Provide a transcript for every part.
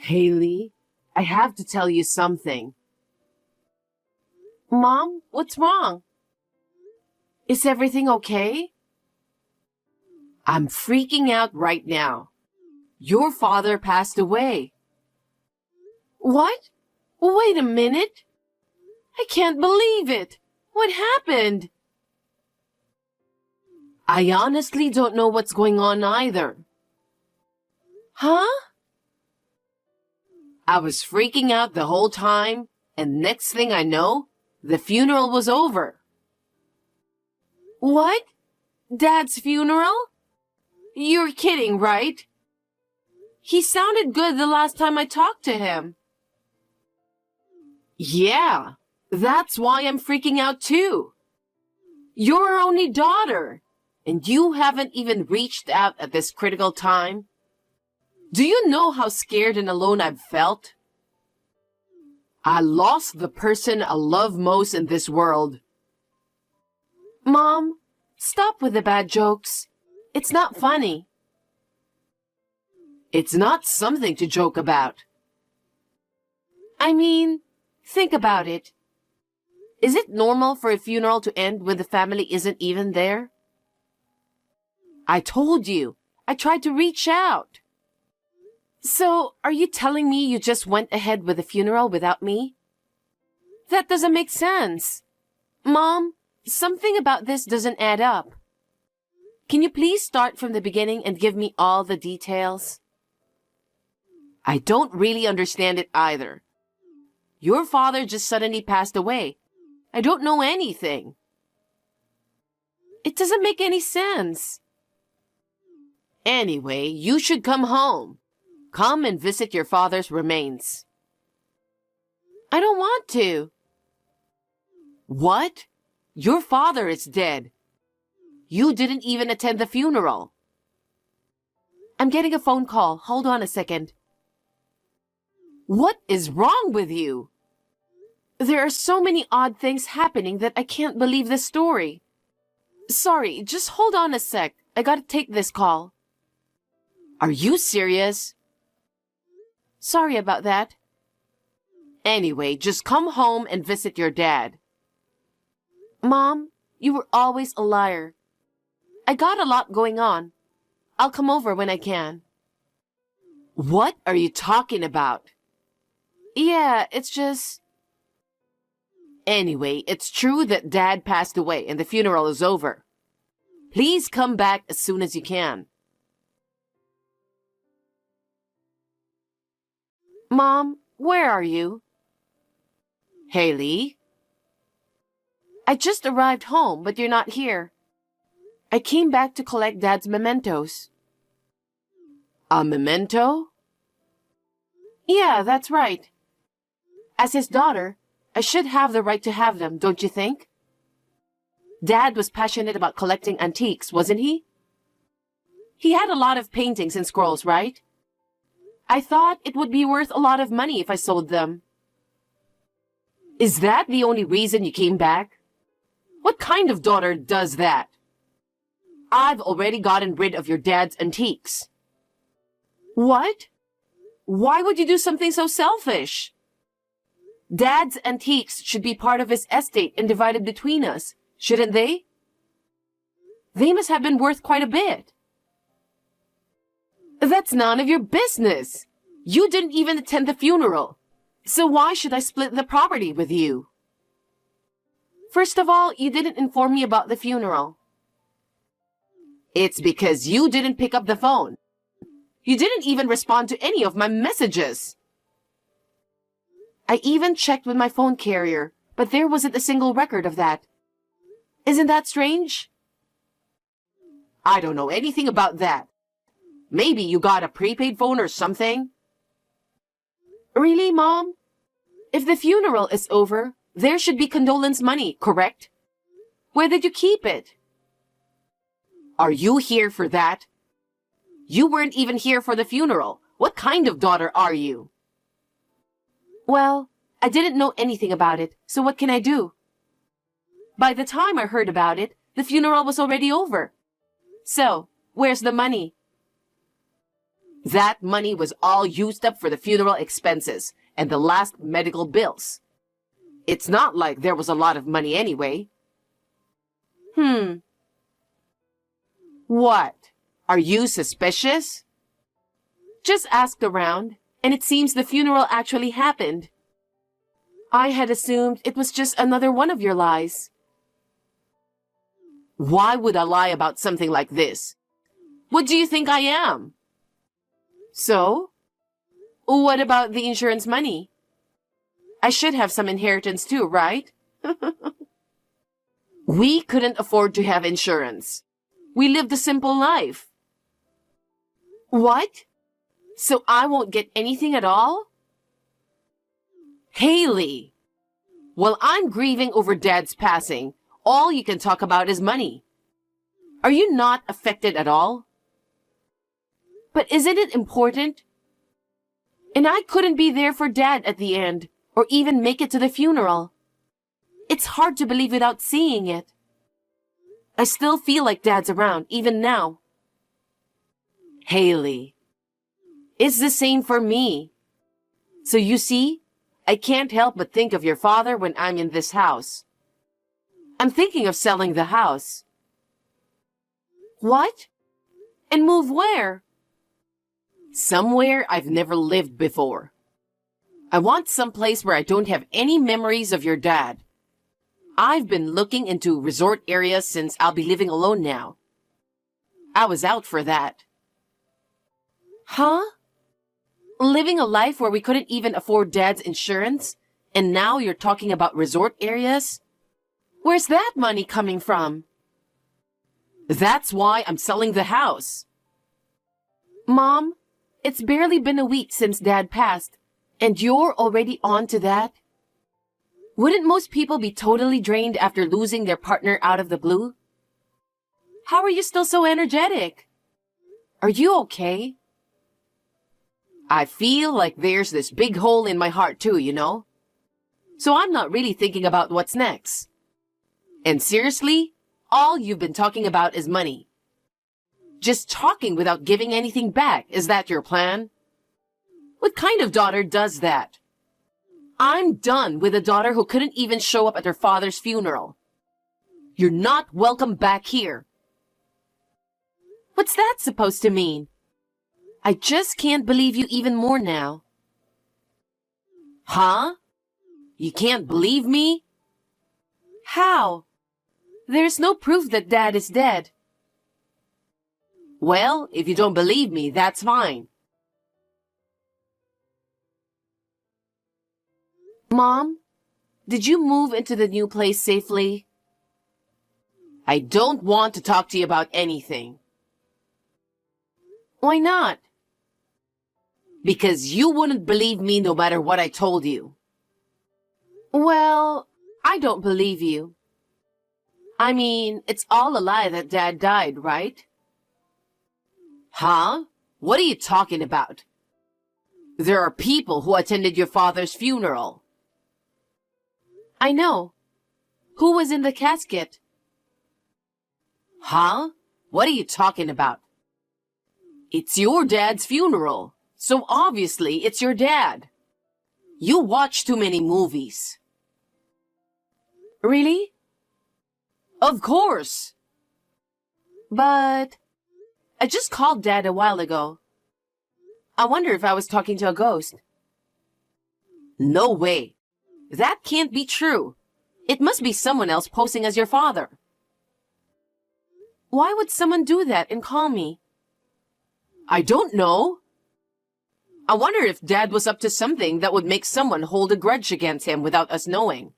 Haley, I have to tell you something. Mom, what's wrong? Is everything okay? I'm freaking out right now. Your father passed away. What? Wait a minute. I can't believe it. What happened? I honestly don't know what's going on either. Huh? I was freaking out the whole time, and next thing I know, the funeral was over. What? Dad's funeral? You're kidding, right? He sounded good the last time I talked to him. Yeah, that's why I'm freaking out too. You're our only daughter, and you haven't even reached out at this critical time. Do you know how scared and alone I've felt? I lost the person I love most in this world. Mom, stop with the bad jokes. It's not funny. It's not something to joke about. I mean, think about it. Is it normal for a funeral to end when the family isn't even there? I told you, I tried to reach out. So, are you telling me you just went ahead with the funeral without me? That doesn't make sense. Mom, something about this doesn't add up. Can you please start from the beginning and give me all the details? I don't really understand it either. Your father just suddenly passed away. I don't know anything. It doesn't make any sense. Anyway, you should come home. Come and visit your father's remains. I don't want to. What? Your father is dead. You didn't even attend the funeral. I'm getting a phone call. Hold on a second. What is wrong with you? There are so many odd things happening that I can't believe this story. Sorry, just hold on a sec. I gotta take this call. Are you serious? Sorry about that. Anyway, just come home and visit your dad. Mom, you were always a liar. I got a lot going on. I'll come over when I can. What are you talking about? Yeah, it's just... Anyway, it's true that Dad passed away and the funeral is over. Please come back as soon as you can. Mom, where are you? Haley? I just arrived home, but you're not here. I came back to collect Dad's mementos. A memento? Yeah, that's right. As his daughter, I should have the right to have them, don't you think? Dad was passionate about collecting antiques, wasn't he? He had a lot of paintings and scrolls, right? I thought it would be worth a lot of money if I sold them. Is that the only reason you came back? What kind of daughter does that? I've already gotten rid of your dad's antiques. What? Why would you do something so selfish? Dad's antiques should be part of his estate and divided between us, shouldn't they? They must have been worth quite a bit. That's none of your business. You didn't even attend the funeral. So why should I split the property with you? First of all, you didn't inform me about the funeral. It's because you didn't pick up the phone. You didn't even respond to any of my messages. I even checked with my phone carrier, but there wasn't a single record of that. Isn't that strange? I don't know anything about that. Maybe you got a prepaid phone or something? Really, Mom? If the funeral is over, there should be condolence money, correct? Where did you keep it? Are you here for that? You weren't even here for the funeral. What kind of daughter are you? Well, I didn't know anything about it, so what can I do? By the time I heard about it, the funeral was already over. So, where's the money? That money was all used up for the funeral expenses and the last medical bills. It's not like there was a lot of money anyway. What? Are you suspicious? Just asked around, and it seems the funeral actually happened. I had assumed it was just another one of your lies. Why would I lie about something like this? What do you think I am? So? What about the insurance money? I should have some inheritance too, right? We couldn't afford to have insurance. We lived a simple life. What? So I won't get anything at all? Haley! While I'm grieving over Dad's passing, all you can talk about is money. Are you not affected at all? But isn't it important? And I couldn't be there for Dad at the end, or even make it to the funeral. It's hard to believe without seeing it. I still feel like Dad's around, even now. Haley, it's the same for me. So you see, I can't help but think of your father when I'm in this house. I'm thinking of selling the house. What? And move where? Somewhere I've never lived before. I want someplace where I don't have any memories of your dad. I've been looking into resort areas since I'll be living alone now. I was out for that. Huh? Living a life where we couldn't even afford Dad's insurance, and now you're talking about resort areas? Where's that money coming from? That's why I'm selling the house. Mom, it's barely been a week since Dad passed, and you're already on to that? Wouldn't most people be totally drained after losing their partner out of the blue? How are you still so energetic? Are you okay? I feel like there's this big hole in my heart too, you know? So I'm not really thinking about what's next. And seriously, all you've been talking about is money. Just talking without giving anything back, is that your plan? What kind of daughter does that? I'm done with a daughter who couldn't even show up at her father's funeral. You're not welcome back here. What's that supposed to mean? I just can't believe you even more now. Huh? You can't believe me? How? There's no proof that Dad is dead. Well, if you don't believe me, that's fine. Mom, did you move into the new place safely? I don't want to talk to you about anything. Why not? Because you wouldn't believe me no matter what I told you. Well, I don't believe you. I mean, it's all a lie that Dad died, right? Huh? What are you talking about? There are people who attended your father's funeral. I know. Who was in the casket? Huh? What are you talking about? It's your dad's funeral, so obviously it's your dad. You watch too many movies. Really? Of course. But I just called Dad a while ago. I wonder if I was talking to a ghost. No way. That can't be true. It must be someone else posing as your father. Why would someone do that and call me? I don't know. I wonder if Dad was up to something that would make someone hold a grudge against him without us knowing.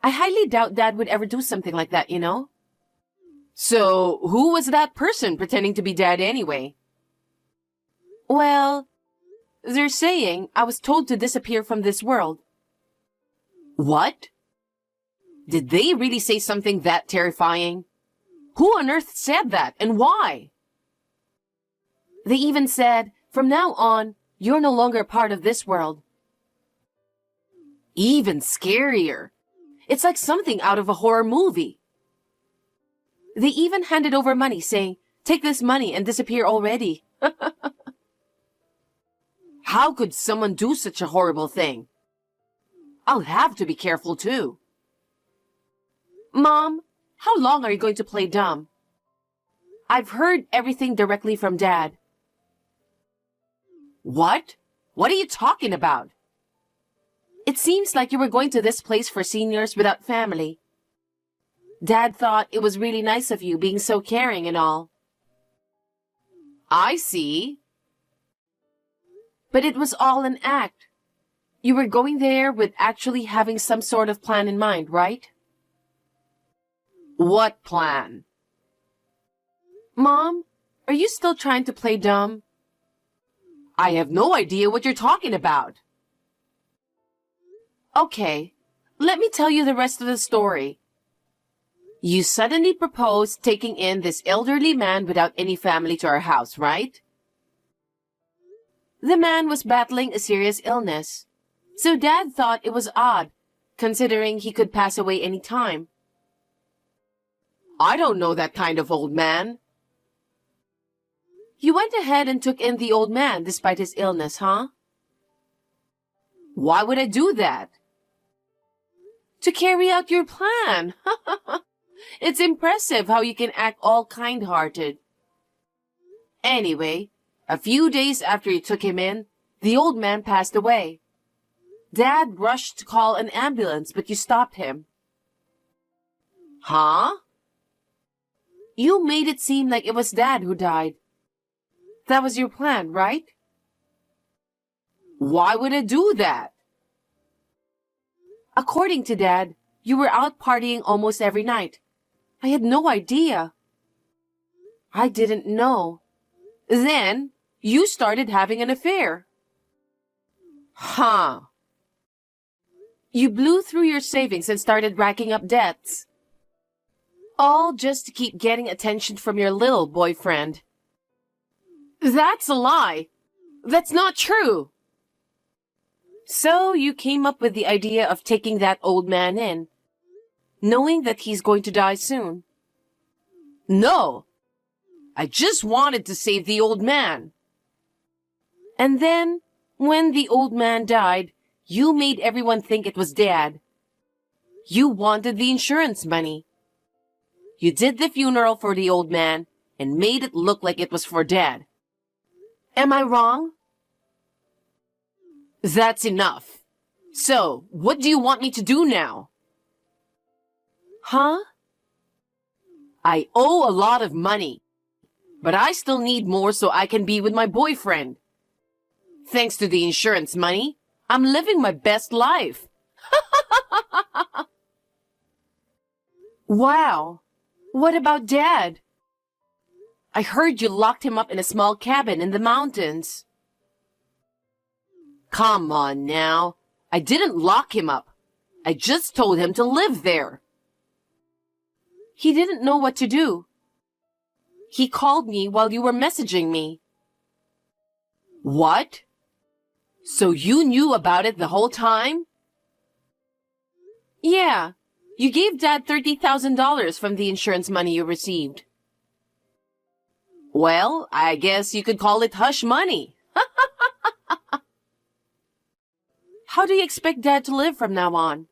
I highly doubt Dad would ever do something like that, you know? So, who was that person pretending to be Dad anyway? Well, they're saying I was told to disappear from this world. What? Did they really say something that terrifying? Who on earth said that, and why? They even said, from now on, you're no longer a part of this world. Even scarier. It's like something out of a horror movie. They even handed over money saying, take this money and disappear already. How could someone do such a horrible thing? I'll have to be careful too. Mom, how long are you going to play dumb? I've heard everything directly from Dad. What? What are you talking about? It seems like you were going to this place for seniors without family. Dad thought it was really nice of you being so caring and all. I see. But it was all an act. You were going there with actually having some sort of plan in mind, right? What plan? Mom, are you still trying to play dumb? I have no idea what you're talking about. Okay, let me tell you the rest of the story. You suddenly proposed taking in this elderly man without any family to our house, right? The man was battling a serious illness, so Dad thought it was odd, considering he could pass away any time. I don't know that kind of old man. You went ahead and took in the old man despite his illness, huh? Why would I do that? To carry out your plan. It's impressive how you can act all kind-hearted. Anyway, a few days after you took him in, the old man passed away. Dad rushed to call an ambulance, but you stopped him. Huh? You made it seem like it was Dad who died. That was your plan, right? Why would I do that? According to Dad, you were out partying almost every night. I had no idea. I didn't know. Then, you started having an affair. Huh. You blew through your savings and started racking up debts. All just to keep getting attention from your little boyfriend. That's a lie. That's not true. So you came up with the idea of taking that old man in, knowing that he's going to die soon. No. I just wanted to save the old man. And then, when the old man died, you made everyone think it was Dad. You wanted the insurance money. You did the funeral for the old man and made it look like it was for Dad. Am I wrong? That's enough. So, what do you want me to do now? Huh? I owe a lot of money, but I still need more so I can be with my boyfriend. Thanks to the insurance money, I'm living my best life. Wow. What about Dad? I heard you locked him up in a small cabin in the mountains. Come on now. I didn't lock him up. I just told him to live there. He didn't know what to do. He called me while you were messaging me. What? So you knew about it the whole time? Yeah. You gave Dad $30,000 from the insurance money you received. Well, I guess you could call it hush money. How do you expect Dad to live from now on?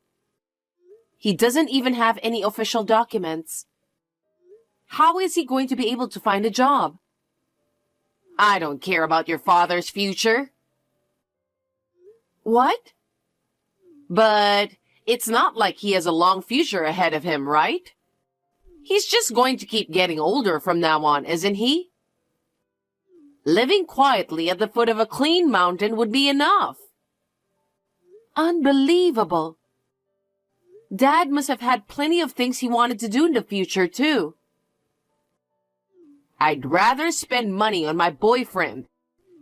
He doesn't even have any official documents. How is he going to be able to find a job? I don't care about your father's future. What? But it's not like he has a long future ahead of him, right? He's just going to keep getting older from now on, isn't he? Living quietly at the foot of a clean mountain would be enough. Unbelievable. Dad must have had plenty of things he wanted to do in the future, too. I'd rather spend money on my boyfriend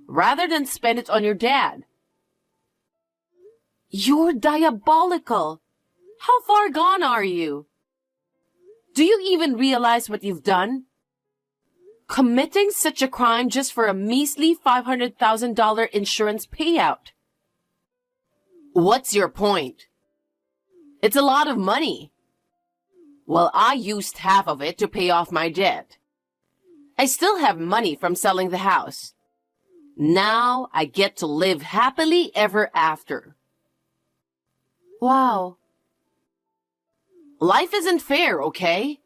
rather than spend it on your dad. You're diabolical. How far gone are you? Do you even realize what you've done? Committing such a crime just for a measly $500,000 insurance payout. What's your point? It's a lot of money. Well, I used half of it to pay off my debt. I still have money from selling the house. Now I get to live happily ever after. Wow. Life isn't fair, okay?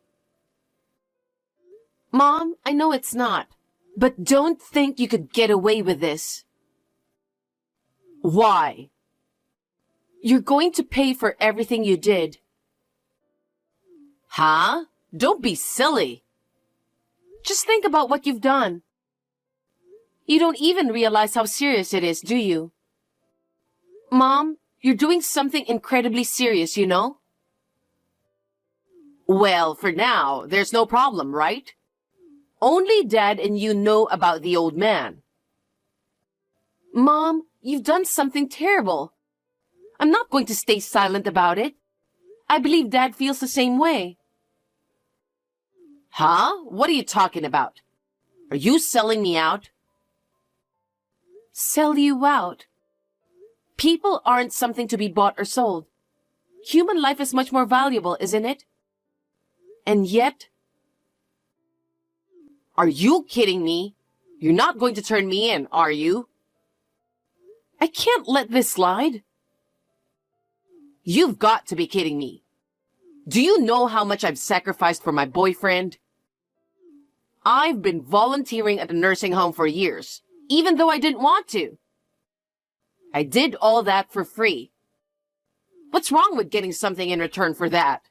Mom, I know it's not, but don't think you could get away with this. Why? You're going to pay for everything you did. Huh? Don't be silly. Just think about what you've done. You don't even realize how serious it is, do you? Mom, you're doing something incredibly serious, you know? Well, for now, there's no problem, right? Only Dad and you know about the old man. Mom, you've done something terrible. I'm not going to stay silent about it. I believe Dad feels the same way. Huh? What are you talking about? Are you selling me out? Sell you out? People aren't something to be bought or sold. Human life is much more valuable, isn't it? And yet... Are you kidding me? You're not going to turn me in, are you? I can't let this slide. You've got to be kidding me. Do you know how much I've sacrificed for my boyfriend? I've been volunteering at a nursing home for years, even though I didn't want to. I did all that for free. What's wrong with getting something in return for that?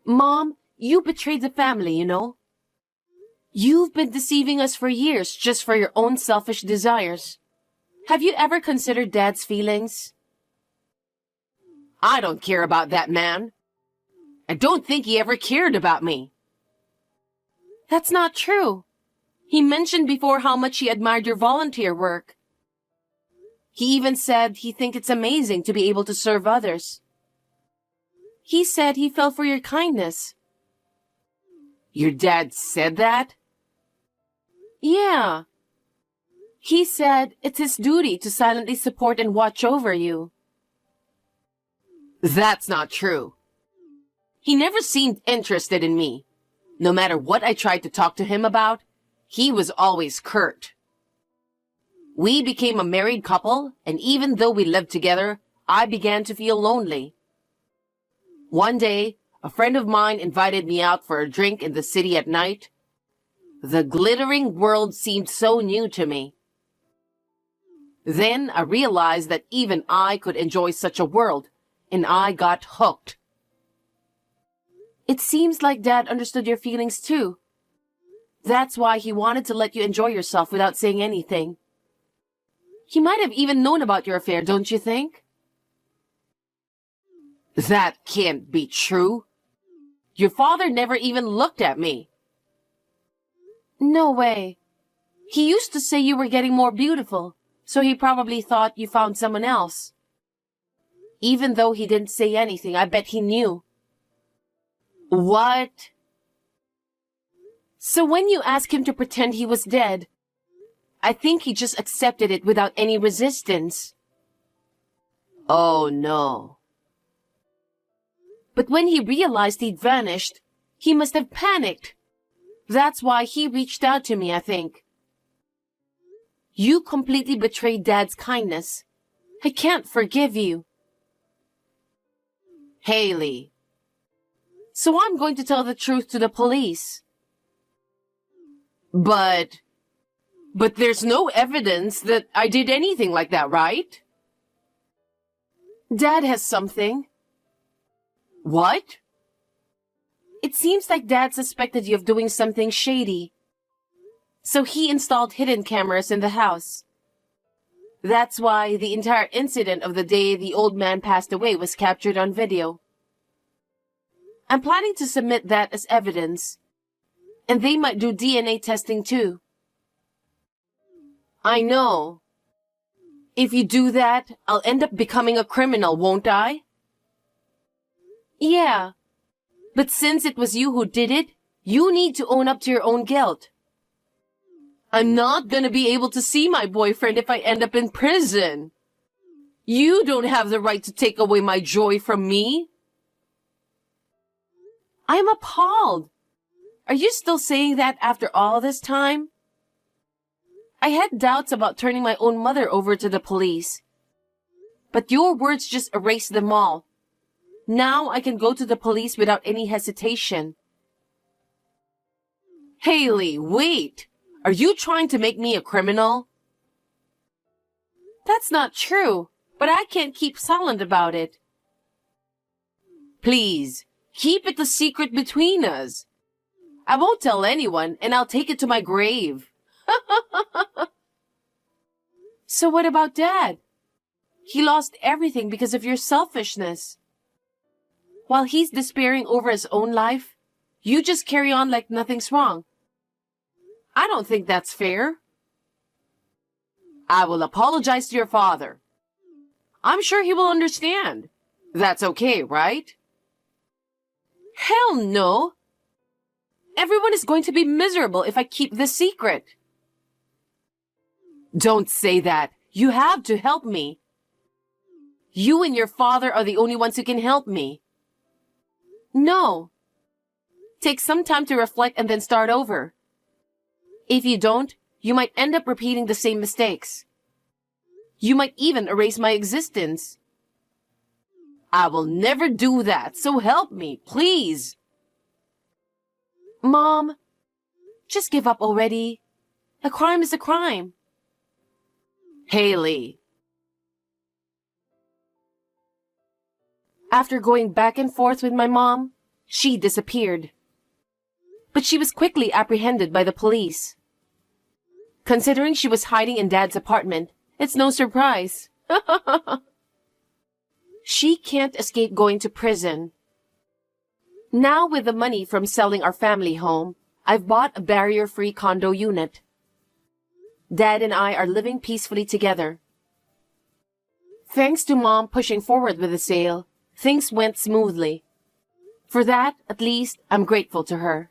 Mom, you betrayed the family, you know? You've been deceiving us for years just for your own selfish desires. Have you ever considered Dad's feelings? I don't care about that man. I don't think he ever cared about me. That's not true. He mentioned before how much he admired your volunteer work. He even said he thinks it's amazing to be able to serve others. He said he fell for your kindness. Your dad said that? Yeah. He said it's his duty to silently support and watch over you. That's not true. He never seemed interested in me. No matter what I tried to talk to him about, he was always curt. We became a married couple, and even though we lived together, I began to feel lonely. One day, a friend of mine invited me out for a drink in the city at night. The glittering world seemed so new to me. Then I realized that even I could enjoy such a world, and I got hooked. It seems like Dad understood your feelings too. That's why he wanted to let you enjoy yourself without saying anything. He might have even known about your affair, don't you think? That can't be true. Your father never even looked at me. No way. He used to say you were getting more beautiful, so he probably thought you found someone else. Even though he didn't say anything, I bet he knew. What? So when you asked him to pretend he was dead, I think he just accepted it without any resistance. Oh no. But when he realized he'd vanished, he must have panicked. That's why he reached out to me, I think. You completely betrayed Dad's kindness. I can't forgive you. Haley. So I'm going to tell the truth to the police. But there's no evidence that I did anything like that, right? Dad has something. What? It seems like Dad suspected you of doing something shady. So he installed hidden cameras in the house. That's why the entire incident of the day the old man passed away was captured on video. I'm planning to submit that as evidence. And they might do DNA testing too. I know. If you do that, I'll end up becoming a criminal, won't I? Yeah. But since it was you who did it, you need to own up to your own guilt. I'm not gonna be able to see my boyfriend if I end up in prison. You don't have the right to take away my joy from me. I'm appalled. Are you still saying that after all this time? I had doubts about turning my own mother over to the police. But your words just erased them all. Now I can go to the police without any hesitation. Haley, wait! Are you trying to make me a criminal? That's not true, but I can't keep silent about it. Please, keep it a secret between us. I won't tell anyone, and I'll take it to my grave. So what about Dad? He lost everything because of your selfishness. While he's despairing over his own life, you just carry on like nothing's wrong. I don't think that's fair. I will apologize to your father. I'm sure he will understand. That's okay, right? Hell no! Everyone is going to be miserable if I keep this secret. Don't say that. You have to help me. You and your father are the only ones who can help me. No. Take some time to reflect and then start over. If you don't, you might end up repeating the same mistakes. You might even erase my existence. I will never do that, so help me, please. Mom, just give up already. A crime is a crime. Haley. After going back and forth with my mom, she disappeared. But she was quickly apprehended by the police. Considering she was hiding in Dad's apartment, it's no surprise. She can't escape going to prison. Now with the money from selling our family home, I've bought a barrier-free condo unit. Dad and I are living peacefully together. Thanks to Mom pushing forward with the sale, things went smoothly. For that, at least, I'm grateful to her.